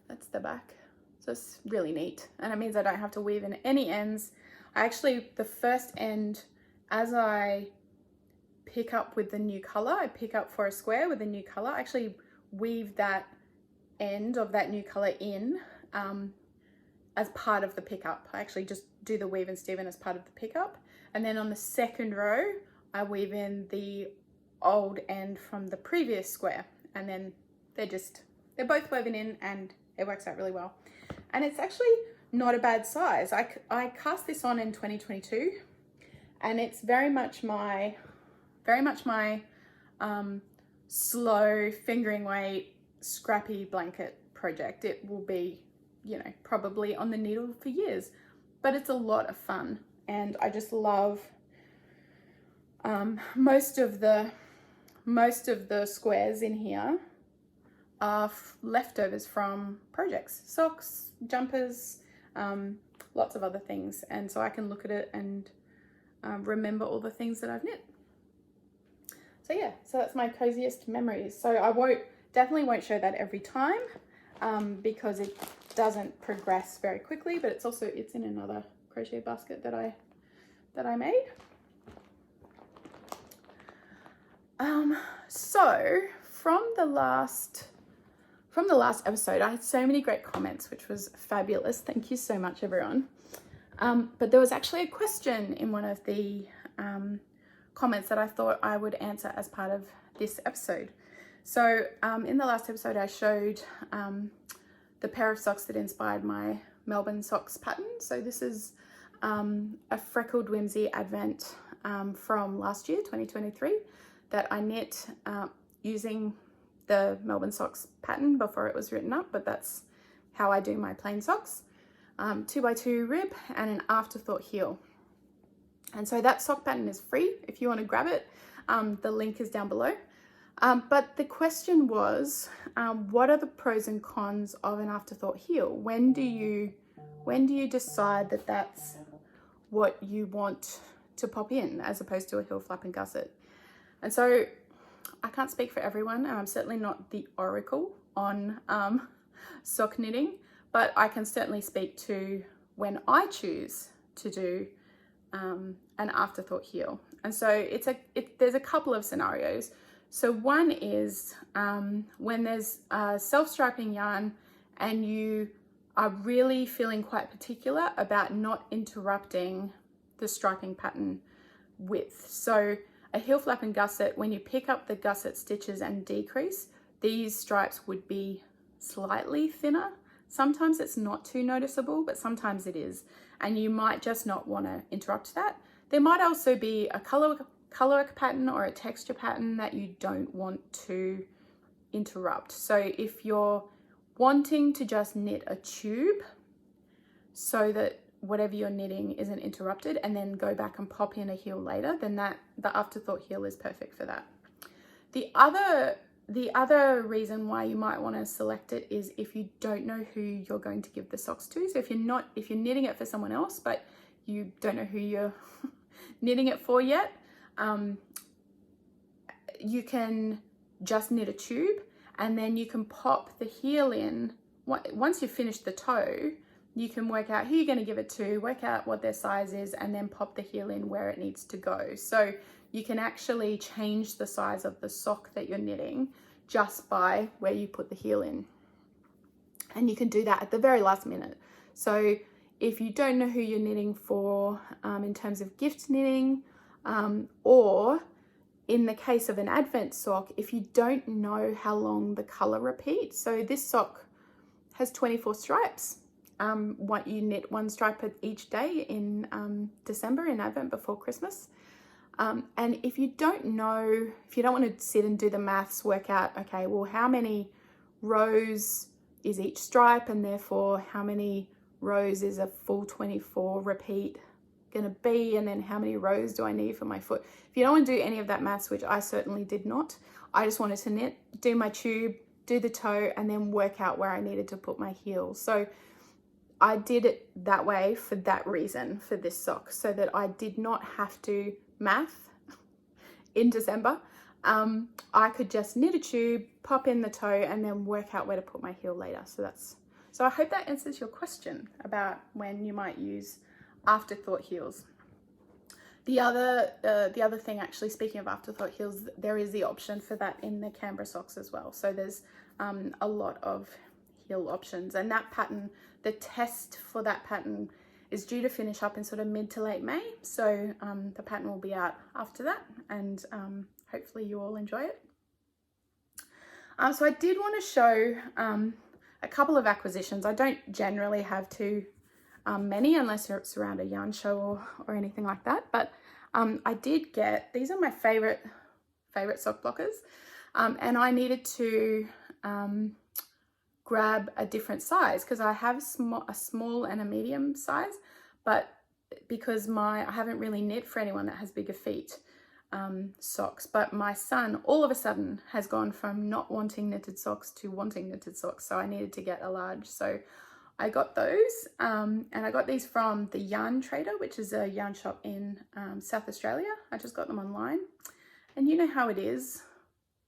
That's the back. So it's really neat. And it means I don't have to weave in any ends. The first end, as I pick up with the new color, I pick up for a square with a new color, I actually weave that end of that new color in as part of the pickup. I actually just do the weave and steven as part of the pickup. And then on the second row, I weave in the old end from the previous square. And then they're both woven in and it works out really well. And it's actually not a bad size. I cast this on in 2022 and it's very much my slow fingering weight, scrappy blanket project. It will be, probably on the needle for years, but it's a lot of fun. And I just love most of the squares in here are leftovers from projects, socks, jumpers, lots of other things. And so I can look at it and remember all the things that I've knit. So yeah, so that's my Coziest Memories. So I definitely won't show that every time because it doesn't progress very quickly, but it's in another crochet basket that I made. So from the last episode, I had so many great comments, which was fabulous. Thank you so much, everyone. But there was actually a question in one of the comments that I thought I would answer as part of this episode. So in the last episode, I showed the pair of socks that inspired my Melbourne socks pattern. So this is a Freckled Whimsy Advent from last year, 2023, that I knit using the Melbourne Socks pattern before it was written up, but that's how I do my plain socks. 2x2 rib and an afterthought heel. And so that sock pattern is free if you want to grab it. The link is down below. But the question was, what are the pros and cons of an afterthought heel? When do you decide that that's what you want to pop in as opposed to a heel flap and gusset? And so I can't speak for everyone, and I'm certainly not the oracle on sock knitting, but I can certainly speak to when I choose to do an afterthought heel. And so there's a couple of scenarios. So one is when there's self-striping yarn and you are really feeling quite particular about not interrupting the striping pattern width. So a heel flap and gusset, when you pick up the gusset stitches and decrease, these stripes would be slightly thinner. Sometimes it's not too noticeable, but sometimes it is. And you might just not want to interrupt that. There might also be a color pattern or a texture pattern that you don't want to interrupt. So if you're wanting to just knit a tube so that whatever you're knitting isn't interrupted and then go back and pop in a heel later, then the afterthought heel is perfect for that. The other reason why you might want to select it is if you don't know who you're going to give the socks to. So if you're knitting it for someone else, but you don't know who you're knitting it for yet, you can just knit a tube and then you can pop the heel in. Once you've finished the toe, you can work out who you're going to give it to, work out what their size is, and then pop the heel in where it needs to go. So you can actually change the size of the sock that you're knitting just by where you put the heel in. And you can do that at the very last minute. So if you don't know who you're knitting for in terms of gift knitting, or in the case of an Advent sock, if you don't know how long the color repeats. So this sock has 24 stripes. You knit one stripe each day in December in Advent before Christmas. And if you don't know, if you don't want to sit and do the maths, work out, okay, well, how many rows is each stripe, and therefore how many rows is a full 24 repeat going to be, and then how many rows do I need for my foot? If you don't want to do any of that maths, which I certainly did not, I just wanted to knit, do my tube, do the toe, and then work out where I needed to put my heel. So I did it that way for that reason for this sock, so that I did not have to math in December. I could just knit a tube, pop in the toe, and then work out where to put my heel later. So I hope that answers your question about when you might use afterthought heels. The other thing, actually, speaking of afterthought heels, there is the option for that in the Canberra Socks as well. So there's a lot of heel options, and that pattern, the test for that pattern is due to finish up in sort of mid to late May. So the pattern will be out after that, and hopefully you all enjoy it. So I did want to show a couple of acquisitions. I don't generally have too many unless it's around a yarn show or anything like that, but I did get, these are my favorite sock blockers, and I needed to grab a different size because I have a small and a medium size, but because I haven't really knit for anyone that has bigger feet socks, but my son all of a sudden has gone from not wanting knitted socks to wanting knitted socks, so I needed to get a large. So I got those, and I got these from the Yarn Trader, which is a yarn shop in South Australia. I just got them online, and you know how it is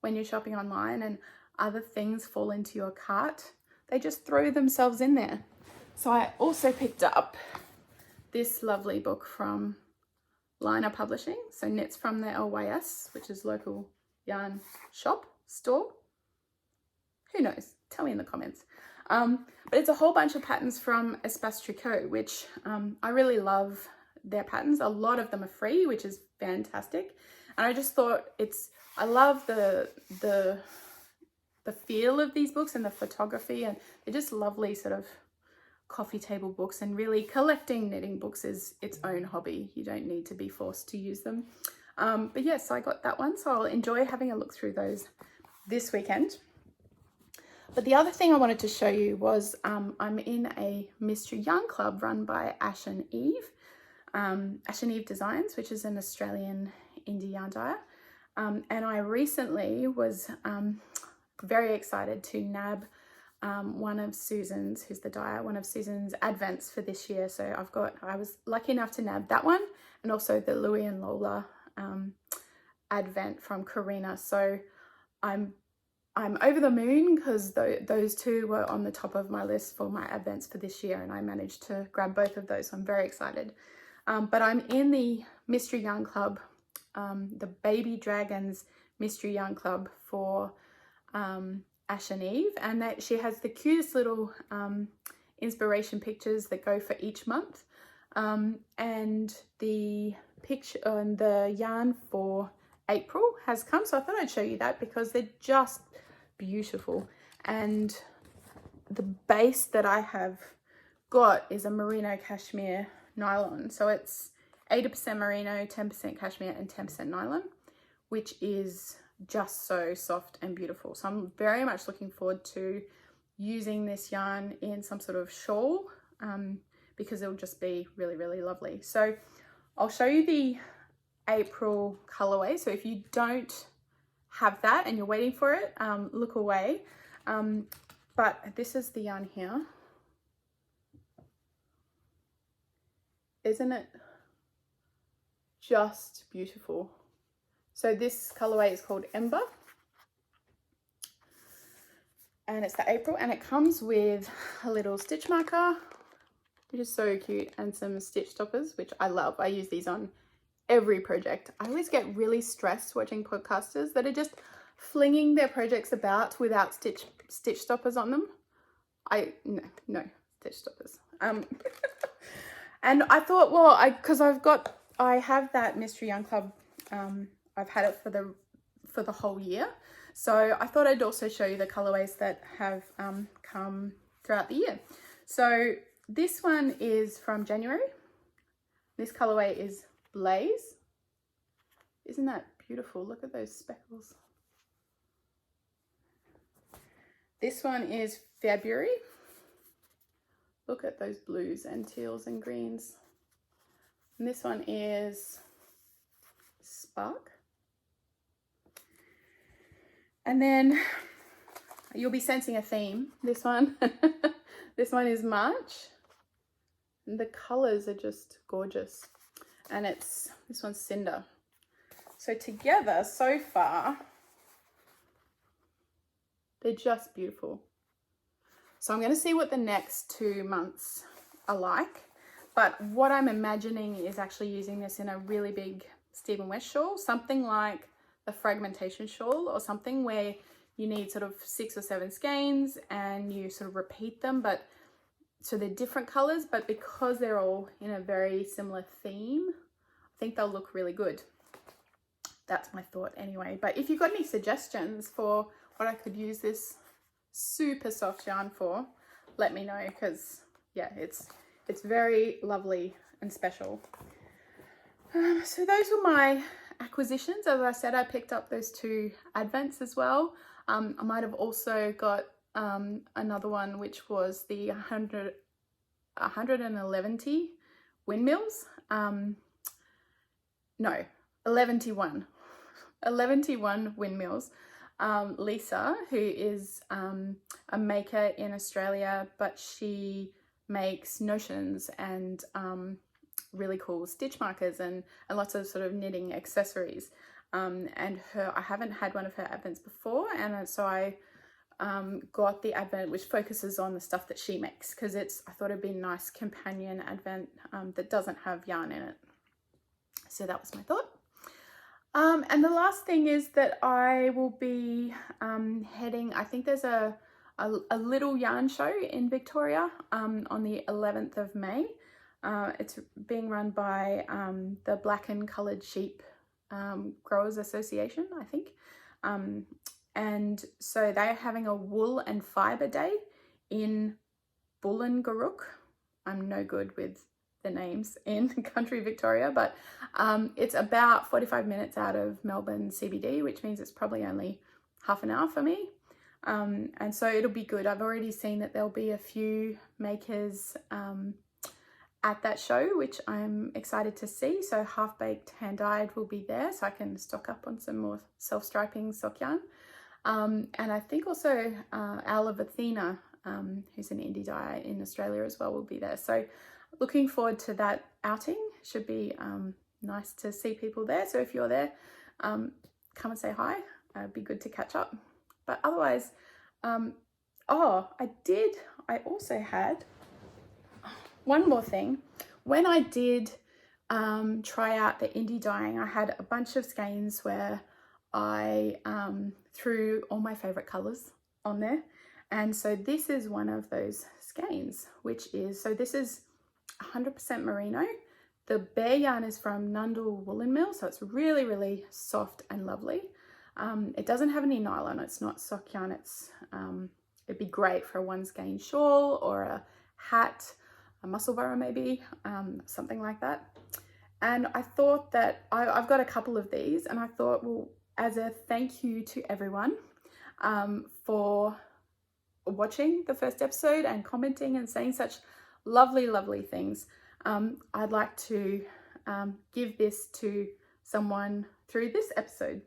when you're shopping online and other things fall into your cart, they just throw themselves in there. So I also picked up this lovely book from Liner Publishing, so Knits from the LYS, which is local yarn shop, store. Who knows? Tell me in the comments. But it's a whole bunch of patterns from Espace Tricot, which I really love their patterns. A lot of them are free, which is fantastic. And I just thought I love the feel of these books and the photography, and they're just lovely sort of coffee table books, and really collecting knitting books is its own hobby. You don't need to be forced to use them. But yes, I got that one, so I'll enjoy having a look through those this weekend. But the other thing I wanted to show you was I'm in a mystery yarn club run by Ash and Eve Designs, which is an Australian indie yarn dyer. And I recently was very excited to nab one of Susan's, who's the dyer, one of Susan's advents for this year. So I was lucky enough to nab that one, and also the Louie and Lola advent from Karina. So I'm over the moon because those two were on the top of my list for my advents for this year, and I managed to grab both of those. So I'm very excited. But I'm in the Mystery Yarn Club, the Baby Dragons Mystery Yarn Club for Ash and Eve, and that she has the cutest little inspiration pictures that go for each month. And the picture and the yarn for April has come, so I thought I'd show you that because they're just beautiful. And the base that I have got is a merino cashmere nylon, so it's 80% merino, 10% cashmere and 10% nylon, which is just so soft and beautiful. So I'm very much looking forward to using this yarn in some sort of shawl, because it'll just be really, really lovely. So I'll show you the April colorway. So if you don't have that and you're waiting for it, look away. But this is the yarn here. Isn't it just beautiful? So this colorway is called Ember, and it's the April, and it comes with a little stitch marker, which is so cute, and some stitch stoppers, which I love. I use these on every project. I always get really stressed watching podcasters that are just flinging their projects about without stitch stoppers on them. No stitch stoppers. And I thought, well, because I have that Mystery Yarn Club. I've had it for the whole year, so I thought I'd also show you the colorways that have come throughout the year. So this one is from January. This colorway is Blaze. Isn't that beautiful? Look at those speckles. This one is February. Look at those blues and teals and greens. And this one is Spark. And then you'll be sensing a theme. This one, this one is March. And the colors are just gorgeous. And this one's Cinder. So together, so far, they're just beautiful. So I'm going to see what the next 2 months are like. But what I'm imagining is actually using this in a really big Stephen West shawl, something like the fragmentation shawl, or something where you need sort of 6 or 7 skeins and you sort of repeat them, but so they're different colors, but because they're all in a very similar theme, I think they'll look really good. That's my thought anyway. But if you've got any suggestions for what I could use this super soft yarn for, let me know, because yeah, it's very lovely and special. So those were my acquisitions. As I said, I picked up those 2 advents as well. I might have also got another one, which was the 111 windmills. No, 111 windmills. Lisa, who is a maker in Australia, but she makes notions and really cool stitch markers and lots of sort of knitting accessories. And I haven't had one of her advents before, and so I got the advent which focuses on the stuff that she makes, because I thought it'd be a nice companion advent that doesn't have yarn in it. So that was my thought. And the last thing is that I will be heading, I think there's a little yarn show in Victoria on the 11th of May. It's being run by the Black and Coloured Sheep Growers Association, I think. And so they're having a wool and fibre day in Bullengaruk. I'm no good with the names in country Victoria, but it's about 45 minutes out of Melbourne CBD, which means it's probably only half an hour for me. And so it'll be good. I've already seen that there'll be a few makers at that show, which I'm excited to see. So Half Baked Hand Dyed will be there, so I can stock up on some more self-striping sock yarn. And I think also Owl of Athena, who's an indie dyer in Australia as well, will be there. So looking forward to that outing. Should be nice to see people there. So if you're there, come and say hi. It'd be good to catch up. But otherwise, oh, I also had one more thing. When I did try out the indie dyeing, I had a bunch of skeins where I threw all my favorite colors on there. And so this is one of those skeins, which is, so this is 100% merino. The bare yarn is from Nundle Woollen Mill, so it's really, really soft and lovely. It doesn't have any nylon, it's not sock yarn. It's it'd be great for a one skein shawl or a hat, a muscle burrow maybe, something like that. And I thought that I've got a couple of these, and I thought, well, as a thank you to everyone for watching the first episode and commenting and saying such lovely, lovely things, I'd like to give this to someone through this episode.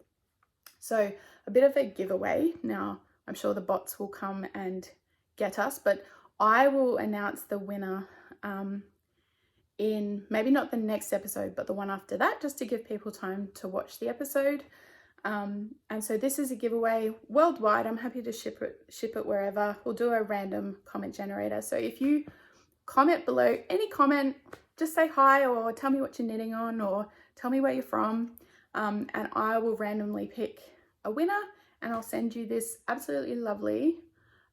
So a bit of a giveaway. Now, I'm sure the bots will come and get us, but I will announce the winner in maybe not the next episode, but the one after that, just to give people time to watch the episode. And so this is a giveaway worldwide. I'm happy to ship it wherever. We'll do a random comment generator. So if you comment below, any comment, just say hi or tell me what you're knitting on or tell me where you're from, and I will randomly pick a winner, and I'll send you this absolutely lovely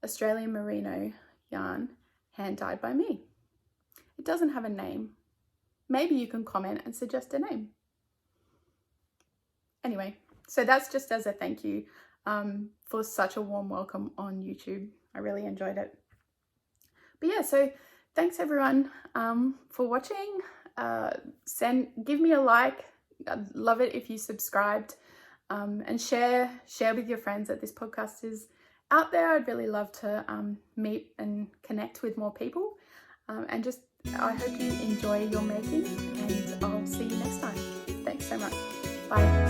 Australian merino yarn hand dyed by me. It doesn't have a name. Maybe you can comment and suggest a name. Anyway, so that's just as a thank you for such a warm welcome on YouTube. I really enjoyed it. But yeah, so thanks everyone for watching. Give me a like. I'd love it if you subscribed, and share with your friends that this podcast is out there. I'd really love to meet and connect with more people, and just I hope you enjoy your making, and I'll see you next time. Thanks so much. Bye.